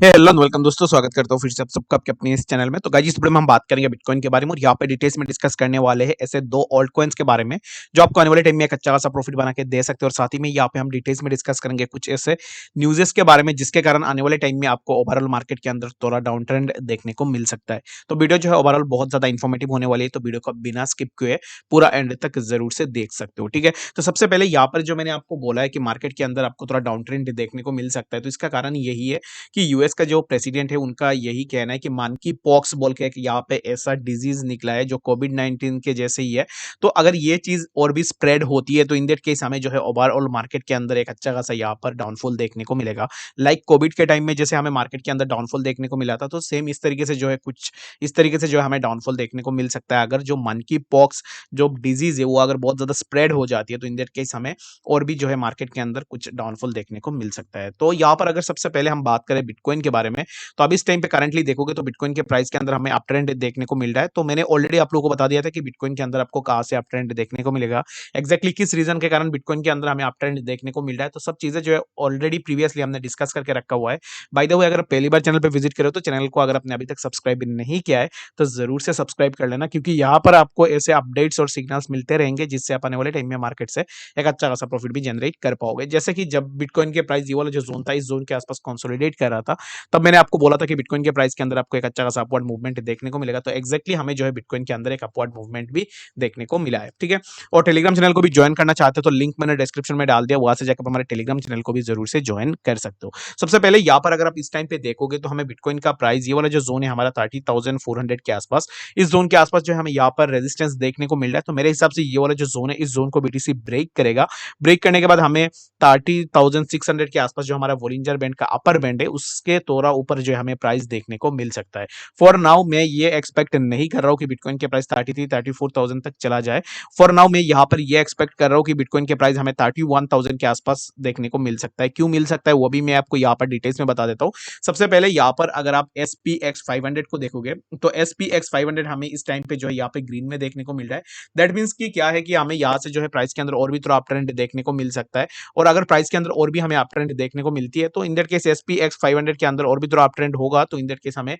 Hello welcome दोस्तों, स्वागत करता हूँ फिर से आप सबका आपके अपने इस चैनल में। तो गाइस, इस वीडियो में हम बात करेंगे बिटकॉइन के बारे में और यहाँ पे डिटेल्स में डिस्कस करने वाले हैं ऐसे दो ऑल्ट कॉइन्स के बारे में जो आपको आने वाले टाइम में एक अच्छा खासा प्रॉफिट बना के दे सकते हैं। और साथ ही में यहाँ पे हम डिटेल्स में डिस्कस करेंगे कुछ ऐसे न्यूज़ेस के बारे में जिसके कारण आने वाले टाइम में आपको ओवरऑल मार्केट के अंदर थोड़ा डाउन ट्रेंड देखने को मिल सकता है। तो वीडियो जो है ओवरऑल बहुत ज्यादा इन्फॉर्मेटिव होने वाली है, तो वीडियो को बिना स्किप किए पूरा एंड तक जरूर से देख सकते हो। ठीक है, तो सबसे पहले यहाँ पर जो मैंने आपको बोला है कि मार्केट के अंदर आपको थोड़ा डाउन ट्रेंड देखने को मिल सकता है, तो इसका कारण यही है कि यूएस का जो प्रेसिडेंट है उनका यही कहना है कि मानकी पॉक्स बोल के एक यहाँ पे ऐसा डिजीज निकला है जो कोविड 19 के जैसे ही है। तो अगर ये चीज और भी स्प्रेड होती है तो इन दैट केस हमें जो है ओवरऑल मार्केट के अंदर एक अच्छा खासा यहाँ पर डाउनफॉल देखने को मिलेगा। लाइक कोविड के टाइम में जैसे हमें मार्केट के अंदर डाउनफॉल देखने को मिला था, तो सेम इस तरीके से जो है कुछ इस तरीके से जो है हमें डाउनफॉल देखने को मिल सकता है। अगर जो मानकी पॉक्स जो डिजीज है वो अगर बहुत ज्यादा स्प्रेड हो जाती है तो इन दैट केस हमें और भी जो है मार्केट के अंदर कुछ डाउनफॉल देखने को मिल सकता है। तो यहाँ पर अगर सबसे पहले हम बात करें बिटकॉइन के बारे में, तो अब इस टाइम पे करंटली देखोगे तो बिटकॉइन के प्राइस के अंदर हमें अप ट्रेंड देखने को मिल रहा है। तो मैंने ऑलरेडी आप लोगों को बता दिया था कि बिटकॉइन के अंदर आपको कहां से अप ट्रेंड देखने को मिलेगा, एक्जैक्टली किस रीजन के कारण बिटकॉइन के अंदर हमें अप ट्रेंड देखने को मिल रहा है। तो सब चीजें जो है ऑलरेडी प्रीवियसली हमने डिस्कस करके रखा हुआ है। बाय द वे, अगर पहली बार चैनल पे विजिट करो तो चैनल को अगर आपने अभी तक सब्सक्राइब नहीं किया है तो जरूर से सब्सक्राइब कर लेना, क्योंकि यहाँ पर आपको ऐसे अपडेट्स और सिग्नल्स मिलते रहेंगे जिससे आप आने वाले टाइम में मार्केट से एक अच्छा खासा प्रॉफिट भी जनरेट कर पाओगे। जैसे कि जब बिटकॉइन के प्राइस ये वाला जो जोन था इस जोन के आसपास कंसोलिडेट कर रहा था, तब मैंने आपको बोला था कि बिटकॉइन के प्राइस के अंदर आपको एक अच्छा खासा अपवर्ड मूवमेंट देखने को मिलेगा। तो एक्जैक्टली हमें जो है बिटकॉइन के अंदर एक अपवर्ड मूवमेंट भी देखने को मिला है। ठीक है, और टेलीग्राम चैनल को भी ज्वाइन करना चाहते हो तो लिंक मैंने डिस्क्रिप्शन में डाल दिया, वहां से जाकर हमारे टेलीग्राम चैनल को भी जरूर से ज्वाइन कर सकते हो। सबसे पहले यहाँ पर अगर आप इस टाइम पे देखोगे तो हमें बिटकॉइन का प्राइस ये वाला जो जोन है हमारा 30,400 के आसपास, इस जोन के आसपास जो हमें यहाँ पर रेजिस्टेंस देखने को मिल रहा है। तो मेरे हिसाब से ये वाला जो जोन है इस जोन को बीटीसी ब्रेक करेगा। ब्रेक करने के बाद हमें 30,600 के आसपास जो हमारा वॉलिंजर बैंड का अपर बैंड है उसके थोड़ा ऊपर जो है हमें प्राइस देखने को मिल सकता है। फॉर नाउ मैं ये एक्सपेक्ट नहीं कर रहा हूँ कि बिटकॉइन के प्राइस 33,34,000 तक चला जाए। फॉर नाउ मैं यहाँ पर ये एक्सपेक्ट कर रहा हूँ कि बिटकॉइन के प्राइस हमें 31,000 के आसपास देखने को मिल सकता है। क्यों मिल सकता है वो भी मैं आपको यहाँ पर डिटेल्स में बता देता हूँ। सबसे पहले यहाँ पर अगर आप SPX 500 को देखोगे तो SPX 500 हमें इस टाइम पे जो है यहाँ पे ग्रीन में देखने को मिल रहा है। दैट मीन्स कि क्या है कि हमें यहाँ से जो है प्राइस के अंदर और भी थोड़ा अप ट्रेंड देखने को मिल सकता है। और अगर प्राइस के अंदर और भी हमें अप ट्रेंड देखने को मिलती है तो इन दैट केस SPX 500 के अंदर और भी थोड़ा अप ट्रेंड होगा, तो इन दैट केस हमें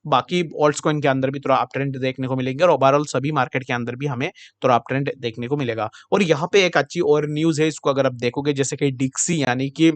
बाकी ऑल्ट्स कॉइन के अंदर भी थोड़ा अप ट्रेंड देखने को मिलेंगे और ओवरऑल सभी मार्केट के अंदर भी हमें थोड़ा अप ट्रेंड देखने को मिलेगा। और यहाँ पे एक अच्छी और न्यूज है, इसको अगर आप देखोगे जैसे कि डिक्सी यानी कि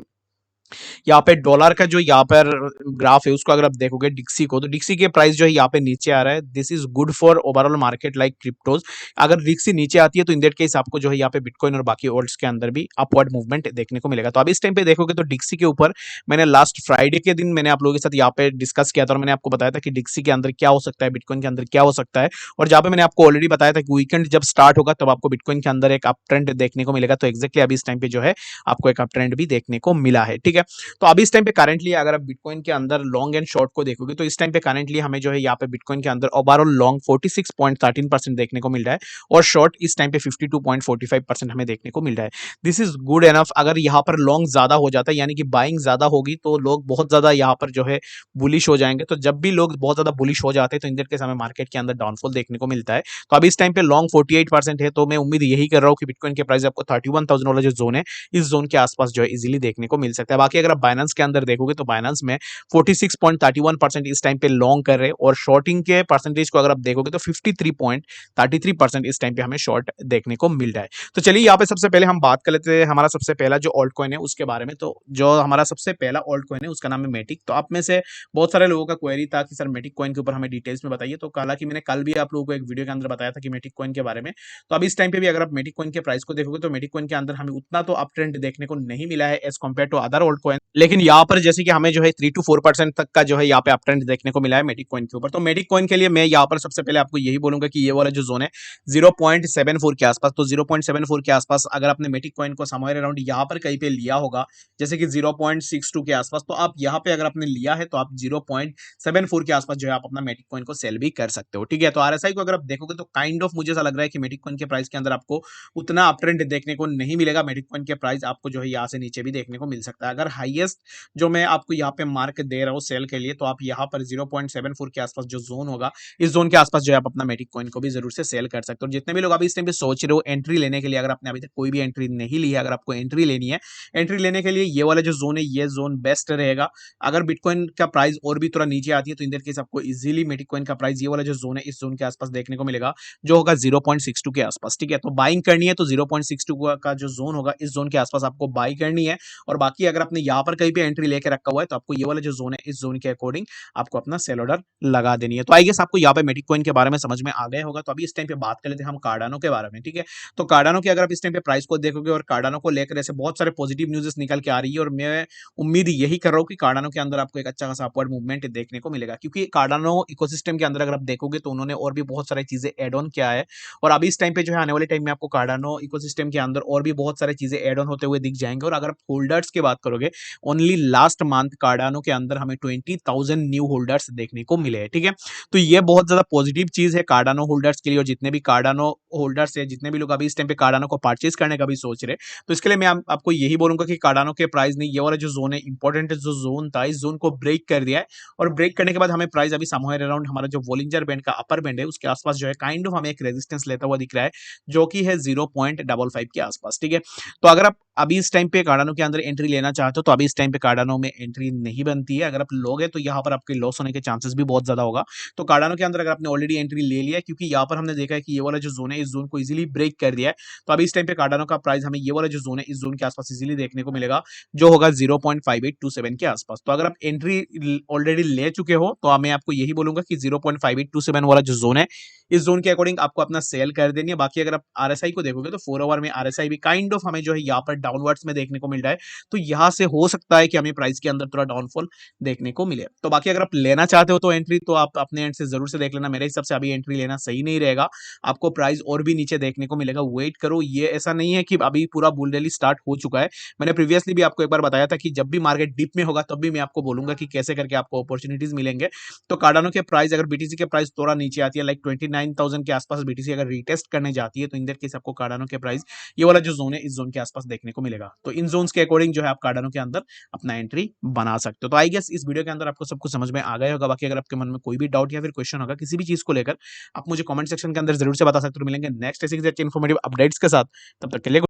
यहाँ पे डॉलर का जो यहाँ पर ग्राफ है उसको अगर आप देखोगे डिक्सी को, तो डिक्सी के प्राइस जो है यहाँ पे नीचे आ रहा है। This is good for overall market like cryptos. अगर डिक्सी नीचे आती है तो इन दैट केस आपको जो है यहाँ पे बिटकॉइन और बाकी ऑल्ट्स के अंदर भी अपवर्ड मूवमेंट देखने को मिलेगा। तो अब इस टाइम पे देखोगे तो डिक्सी के ऊपर मैंने लास्ट फ्राइडे के दिन मैंने आप लोगों के साथ यहाँ पे डिस्कस किया था और मैंने आपको बताया था कि डिक्सी के अंदर क्या हो सकता है, बिटकॉइन के अंदर क्या हो सकता है। और जहाँ पे मैंने आपको ऑलरेडी बताया था कि वीकेंड जब स्टार्ट होगा तब आपको बिटकॉइन के अंदर एक अप ट्रेंड देखने को मिलेगा। तो एक्जैक्टली अभी इस टाइम पे जो है आपको एक अप ट्रेंड भी देखने को मिला है। ठीक है, तो अभी इस टाइम पे करंटली अगर आप बिटकॉइन के अंदर लॉन्ग एंड शॉर्ट को देखोगे तो इस टाइम पे करंटली हमें जो है यहाँ पे बिटकॉइन के अंदर ओवरऑल लॉन्ग 46.13% देखने को मिल रहा है और शॉर्ट इस टाइम पे 52.45% हमें देखने को मिल रहा है। This is good enough. अगर यहाँ पर लॉन्ग ज्यादा हो जाता है यानी कि बाइंग ज्यादा होगी तो लोग बहुत ज्यादा यहाँ पर जो है बुलिश हो जाएंगे। तो जब भी लोग बहुत ज्यादा बुलिश हो जाते हैं तो इन देर के समय मार्केट के अंदर डाउनफॉल देखने को मिलता है। तो अभी इस टाइम पे लॉन्ग 48% है, तो मैं उम्मीद यही कर रहा हूँ कि बिटकॉइन के प्राइस आपको 31,000 वाला जो जोन है इस जोन के आसपास जो है इजीली देखने को मिल सकता है। बाकी अगर आप बाइनेंस के अंदर देखोगे तो बाइनेंस में 46.31% इस टाइम पे लॉन्ग कर रहे हैं और शॉर्टिंग के परसेंटेज को अगर आप देखोगे तो 53.33% इस टाइम पे हमें शॉर्ट देखने को मिल रहा है। तो चलिए यहाँ पे सबसे पहले हम बात कर लेते हैं हमारा सबसे पहला जो ऑल्ट कॉइन है उसके बारे में। तो जो हमारा सबसे पहला ऑल्ट कॉइन है उसका नाम है मेटिक। तो आप में से बहुत सारे लोगों का क्वेरी था कि सर मेटिक कॉइन के ऊपर हमें डिटेल्स में बताइए। तो हालांकि मैंने कल भी आप लोगों को एक वीडियो के अंदर बताया था कि मेटिक कॉइन के बारे में। तो अब इस टाइम पे भी अगर आप मेटिक कॉइन के प्राइस को देखोगे तो मेटिक कॉइन के अंदर हमें उतना तो अप ट्रेंड देखने को नहीं मिला है as compared to other alt coin, लेकिन यहाँ पर जैसे कि हमें जो है 3 to 4% तक का जो है यहाँ पे अप ट्रेंड देखने को मिला है मेटिक कॉइन के ऊपर। तो मेटिक कॉइन के लिए मैं यहाँ पर सबसे पहले आपको यही बोलूंगा कि ये वाला जो जोन है 0.74 के आसपास, तो 0.74 के आसपास अगर आपने मेटिक कॉइन को समवेयर अराउंड यहाँ पर कहीं पे लिया होगा जैसे कि 0.62 के आसपास, तो आप यहाँ पे अगर आपने लिया है तो आप 0.74 के आसपास जो है आप अपना मेटिक कॉइन को सेल भी कर सकते हो। ठीक है, तो आरएसआई को अगर आप देखोगे तो काइंड ऑफ मुझे ऐसा लग रहा है कि मेटिक कॉइन के प्राइस के अंदर आपको उतना अप ट्रेंड देखने को नहीं मिलेगा। मेटिक कॉइन के प्राइस आपको जो है यहाँ से नीचे भी देखने को मिल सकता है। अगर अगर हाईएस्ट जो मैं आपको यहाँ पे मार्क दे रहा हूँ सेल के लिए, तो आप यहाँ पर 0.74 के आसपास जो जोन होगा, इस जोन के आसपास जो है आप अपना मेटिक कॉइन को भी जरूर से सेल कर सकते हो। जितने भी लोग अभी इस टाइम पे सोच रहे हो एंट्री लेने के लिए, अगर आपने अभी तक कोई भी एंट्री नहीं ली है, अगर आपको एंट्री लेनी है, एंट्री लेने के लिए ये वाला जो जोन है, ये जोन बेस्ट रहेगा। अगर बिटकॉइन का प्राइस और भी थोड़ा नीचे आती है तो इन देयर केस आपको इजीली मेटिक कॉइन का प्राइस ये वाला जो जोन है, इस जोन के आसपास देखने को मिलेगा, जो होगा 0.62 के आसपास। ठीक है, तो बाइंग करनी है तो 0.62 का जो जोन होगा, इस जोन के आसपास आपको बाई करनी है। और बाकी अगर आपने यहाँ पर कहीं पे एंट्री लेके रखा हुआ है तो आपको ये वाला जो जोन है, इस जोन के अकॉर्डिंग आपको अपना सेल ऑर्डर लगा देनी है। तो आई गेस आपको यहाँ पे मेटिक कॉइन के बारे में समझ में आ गया होगा। तो अभी इस टाइम पे बात कर लेते हैं हम कार्डानो के बारे में। ठीक है, तो कार्डानो की अगर आप इस टाइम पे प्राइस को देखोगे और कार्डानो को लेकर ऐसे बहुत सारे पॉजिटिव न्यूज़ निकल के आ रही है, और मैं उम्मीद यही कर रहा हूँ कि कार्डानो के अंदर आपको एक अच्छा खासा अपवर्ड मूवमेंट देखने को मिलेगा, क्योंकि कार्डानो इकोसिस्टम के अंदर अगर आप देखोगे तो उन्होंने और भी बहुत सारी चीजें एड ऑन किया है। और अभी इस टाइम पे जो है आने वाले टाइम में आपको कार्डानो इकोसिस्टम के अंदर और भी बहुत सारी चीजें एड ऑन होते हुए दिख जाएंगे। और अगर आप होल्डर्स की बात करोगे, ओनली लास्ट मंथ कार्डानो के अंदर हमें 20,000 न्यू होल्डर्स देखने को मिले हैं। ठीक है, तो ये बहुत ज्यादा पॉजिटिव चीज है कार्डानो होल्डर्स के लिए। और जितने भी कार्डानो होल्डर्स है, जितने भी लोग अभी इस टाइम पे कार्डानो को परचेज करने का भी सोच रहे, तो इसके लिए मैं आपको यही बोलूंगा कि कार्डानो के प्राइस ने ये वाला जो जोन है, इंपॉर्टेंट जो जोन था, इस जोन को ब्रेक कर दिया है। और ब्रेक करने के बाद हमें प्राइस अभी समवेयर अराउंड हमारा जो वॉलिंजर बैंड का अपर बैंड है, उसके आसपास जो है काइंड ऑफ हमें एक रेजिस्टेंस लेता हुआ दिख रहा है, जो कि है 0.55 के आसपास। ठीक है, तो अगर आप अभी इस टाइम पे कार्डानो के अंदर एंट्री लेना चाहते हो तो अभी इस टाइम पे कार्डानो में एंट्री नहीं बनती है। अगर आप लोगे तो यहाँ पर आपके लॉस होने के चांसेस भी बहुत ज्यादा होगा। तो कार्डानो के अंदर अगर आपने ऑलरेडी एंट्री ले लिया है, क्योंकि यहाँ पर हमने देखा है कि ये वाला जो जोन है, इस जोन को इजीली ब्रेक कर दिया है, तो अभी इस टाइम पे कार्डानो का प्राइस हमें ये वाला जो जोन है, इस जोन के आसपास इजीली देखने को मिलेगा, जो होगा 0.5827 के आसपास। तो अगर आप एंट्री ऑलरेडी ले चुके हो तो मैं आपको यही बोलूंगा कि 0.5827 वाला जो जोन है, इस जोन के अकॉर्डिंग आपको अपना सेल कर देनी है। बाकी अगर आप आरएसआई को देखोगे तो 4 आवर में आरएसआई भी काइंड ऑफ हमें जो है यहाँ पर डाउनवर्ड्स में देखने को मिल रहा है। तो यहाँ से हो सकता है कि हमें प्राइस के अंदर थोड़ा डाउनफॉल देखने को मिले। तो बाकी अगर आप लेना चाहते हो तो एंट्री, तो आप अपने एंड से जरूर से देख लेना। मेरे हिसाब से अभी एंट्री लेना सही नहीं रहेगा, आपको प्राइस और भी नीचे देखने को मिलेगा। वेट करो, ये ऐसा नहीं है कि अभी पूरा बुल रैली स्टार्ट हो चुका है। मैंने प्रीवियसली भी आपको एक बार बताया था कि जब भी मार्केट डिप में होगा तब भी मैं आपको बोलूंगा कि कैसे करके आपको अपॉर्चुनिटीज मिलेंगे। तो कार्डानो के प्राइस, अगर बीटीसी के प्राइस थोड़ा नीचे आती है, लाइक 29,000 के आसपास बीटीसी अगर रीटेस्ट करने जाती है, तो इन देयर केस आपको कार्डानो के प्राइस ये वाला जो जोन है, इस जोन के आसपास देखने को मिलेगा। तो इन जोन्स के अकॉर्डिंग जो है आप कार्डानो के अंदर अपना एंट्री बना सकते हो। तो आई गेस इस वीडियो के अंदर आपको सब कुछ समझ में आ गया होगा। बाकी अगर आपके मन में कोई भी डाउट या फिर क्वेश्चन होगा किसी भी चीज को लेकर, आप मुझे कमेंट सेक्शन के अंदर जरूर से बता सकते हो। मिलेंगे नेक्स्ट ऐसे इन्फॉर्मेटिव अपडेट्स के साथ, तब तक के लिए